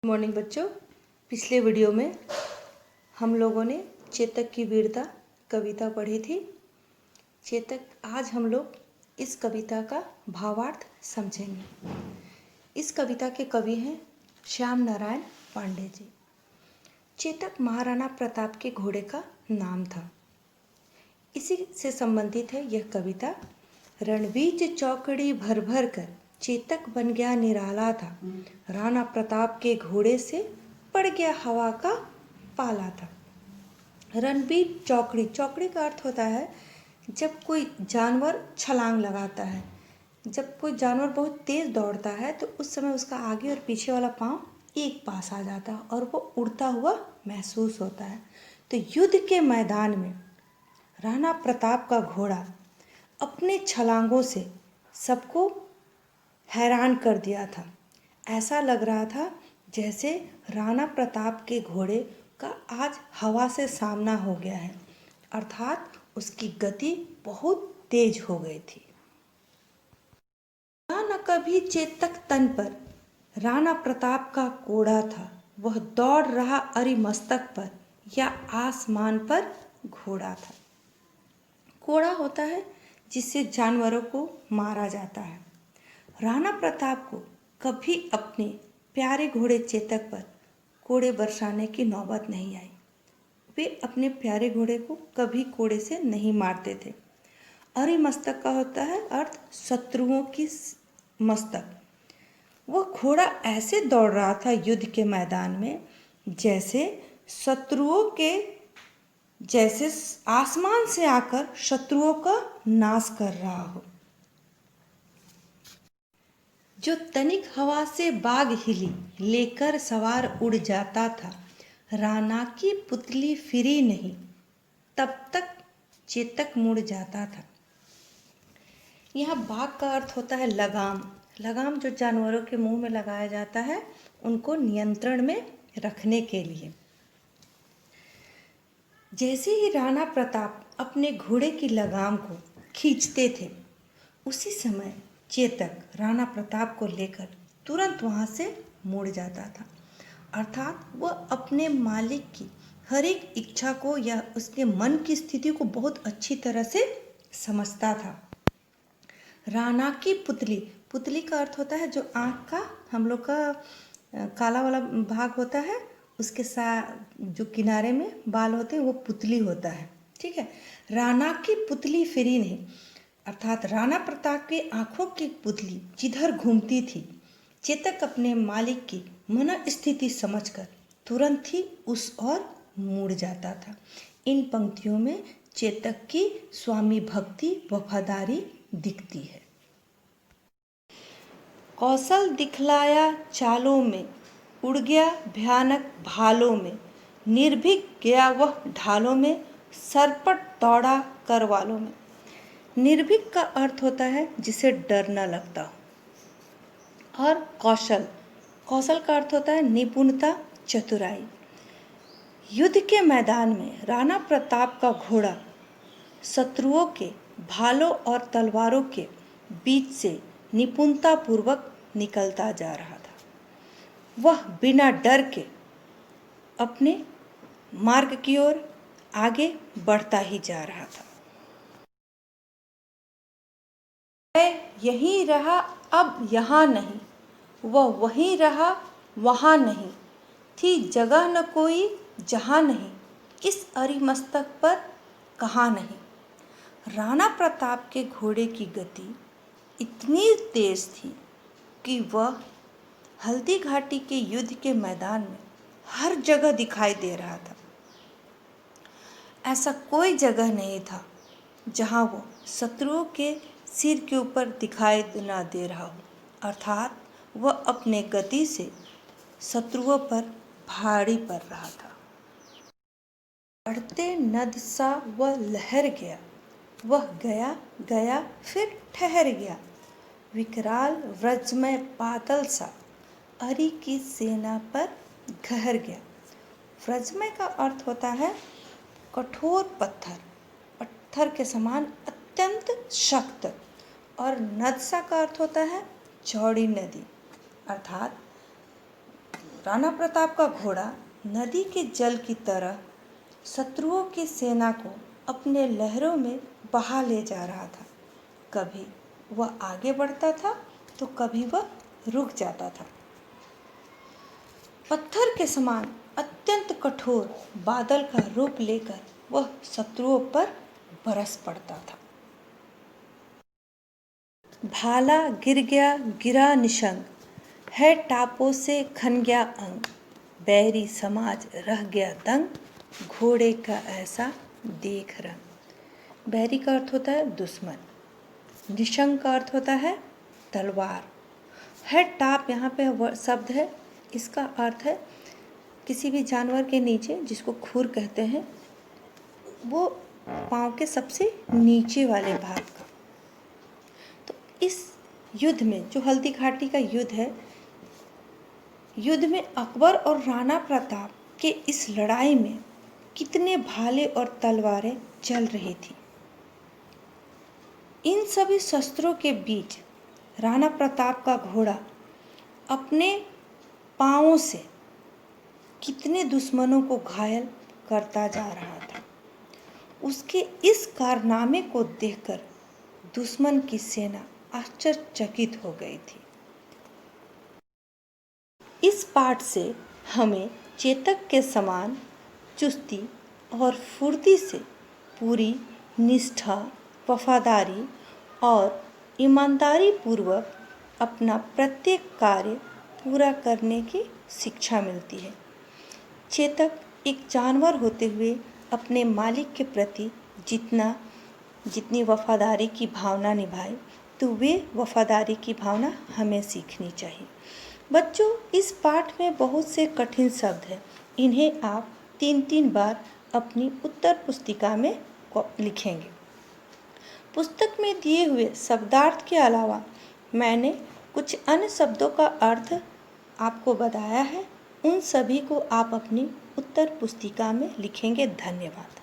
Morning बच्चों, पिछले video में हम लोगों ने चेतक की वीरता कविता पढ़ी थी। आज हम लोग इस कविता का भावार्थ समझेंगे। इस कविता के कवि हैं श्याम नारायण पांडे जी। चेतक महाराणा प्रताप के घोड़े का नाम था। इसी से संबंधित है यह कविता। रणबीच चौकड़ी भर भर कर चेतक बन गया निराला था, राणा प्रताप के घोड़े से पड़ गया हवा का पाला था। रणबीच चौकड़ी, चौकड़ी का अर्थ होता है जब कोई जानवर छलांग लगाता है। जब कोई जानवर बहुत तेज दौड़ता है तो उस समय उसका आगे और पीछे वाला पांव एक पास आ जाता है और वो उड़ता हुआ महसूस होता है। तो युद्ध के मैदान में राणा प्रताप का घोड़ा अपने छलांगों से सबको हैरान कर दिया था। ऐसा लग रहा था जैसे राणा प्रताप के घोड़े का आज हवा से सामना हो गया है, अर्थात उसकी गति बहुत तेज हो गई थी। न कभी चेतक तन पर राणा प्रताप का कोड़ा था, वह दौड़ रहा अरिमस्तक पर या आसमान पर घोड़ा था। कोड़ा होता है जिससे जानवरों को मारा जाता है। राणा प्रताप को कभी अपने प्यारे घोड़े चेतक पर कोड़े बरसाने की नौबत नहीं आई। वे अपने प्यारे घोड़े को कभी कोड़े से नहीं मारते थे। अरिमस्तक का होता है अर्थ शत्रुओं की मस्तक। वह घोड़ा ऐसे दौड़ रहा था युद्ध के मैदान में जैसे आसमान से आकर शत्रुओं का नाश कर रहा हो। जो तनिक हवा से बाग हिली लेकर सवार उड़ जाता था, राणा की पुतली फिरी नहीं तब तक चेतक मुड़ जाता था। यहाँ बाग का अर्थ होता है लगाम। लगाम जो जानवरों के मुंह में लगाया जाता है उनको नियंत्रण में रखने के लिए। जैसे ही राणा प्रताप अपने घोड़े की लगाम को खींचते थे, उसी समय चेतक राणा प्रताप को लेकर तुरंत वहाँ से मुड़ जाता था, अर्थात वह अपने मालिक की हर एक इच्छा को या उसके मन की स्थिति को बहुत अच्छी तरह से समझता था। राणा की पुतली, पुतली का अर्थ होता है जो आँख का हम लोग का काला वाला भाग होता है, उसके साथ जो किनारे में बाल होते हैं वो पुतली होता है। ठीक है, राणा की पुतली फिरी नहीं, अर्थात राणा प्रताप की आंखों की पुतली जिधर घूमती थी, चेतक अपने मालिक की मनस्थिति समझकर तुरंत ही उस ओर मुड़ जाता था। इन पंक्तियों में चेतक की स्वामी भक्ति वफादारी दिखती है। कौशल दिखलाया चालों में, उड़ गया भयानक भालों में, निर्भीक गया वह ढालों में, सरपट दौड़ा करवालों में। निर्भीक का अर्थ होता है जिसे डर न लगता हो, और कौशल, कौशल का अर्थ होता है निपुणता, चतुराई। युद्ध के मैदान में राणा प्रताप का घोड़ा शत्रुओं के भालों और तलवारों के बीच से निपुणतापूर्वक निकलता जा रहा था। वह बिना डर के अपने मार्ग की ओर आगे बढ़ता ही जा रहा था। यहीं रहा अब यहाँ नहीं, वह वहीं रहा वहाँ नहीं, थी जगह न कोई जहाँ नहीं, इस अरिमस्तक पर कहाँ नहीं। राणा प्रताप के घोड़े की गति इतनी तेज थी कि वह हल्दी घाटी के युद्ध के मैदान में हर जगह दिखाई दे रहा था। ऐसा कोई जगह नहीं था जहाँ वो शत्रुओं के सिर के ऊपर दिखाई न दे रहा हो, अर्थात वह अपने गति से शत्रुओं पर भारी पड़ रहा था। बढ़ते नद सा वह लहर गया, वह गया गया फिर ठहर गया, विकराल व्रजमय बादल सा अरि की सेना पर घहर गया। व्रजमय का अर्थ होता है कठोर पत्थर, पत्थर के समान अत्यंत शक्त, और नदसा का अर्थ होता है चौड़ी नदी, अर्थात राणा प्रताप का घोड़ा नदी के जल की तरह शत्रुओं की सेना को अपने लहरों में बहा ले जा रहा था। कभी वह आगे बढ़ता था तो कभी वह रुक जाता था। पत्थर के समान अत्यंत कठोर बादल का रूप लेकर वह शत्रुओं पर बरस पड़ता था। भाला गिर गया गिरा निशंग, है टापों से खन गया अंग, बैरी समाज रह गया दंग, घोड़े का ऐसा देख रंग। बैरी का अर्थ होता है दुश्मन, निशंग का अर्थ होता है तलवार, है टाप यहाँ पे शब्द है, इसका अर्थ है किसी भी जानवर के नीचे, जिसको खुर कहते हैं, वो पाँव के सबसे नीचे वाले भाग का। तो इस युद्ध में, जो हल्दी घाटी का युद्ध है, युद्ध में अकबर और राणा प्रताप के इस लड़ाई में कितने भाले और तलवारें चल रही थी। इन सभी शस्त्रों के बीच राणा प्रताप का घोड़ा अपने पाँवों से कितने दुश्मनों को घायल करता जा रहा था। उसके इस कारनामे को देखकर दुश्मन की सेना आश्चर्यचकित हो गई थी। इस पाठ से हमें चेतक के समान चुस्ती और फुर्ती से पूरी निष्ठा, वफादारी और ईमानदारी पूर्वक अपना प्रत्येक कार्य पूरा करने की शिक्षा मिलती है। चेतक एक जानवर होते हुए अपने मालिक के प्रति जितनी वफादारी की भावना निभाए, तो वे वफादारी की भावना हमें सीखनी चाहिए। बच्चों, इस पाठ में बहुत से कठिन शब्द हैं। इन्हें आप 3-3 बार अपनी उत्तर पुस्तिका में लिखेंगे। पुस्तक में दिए हुए शब्दार्थ के अलावा मैंने कुछ अन्य शब्दों का अर्थ आपको बताया है। उन सभी को आप अपनी उत्तर पुस्तिका में लिखेंगे। धन्यवाद।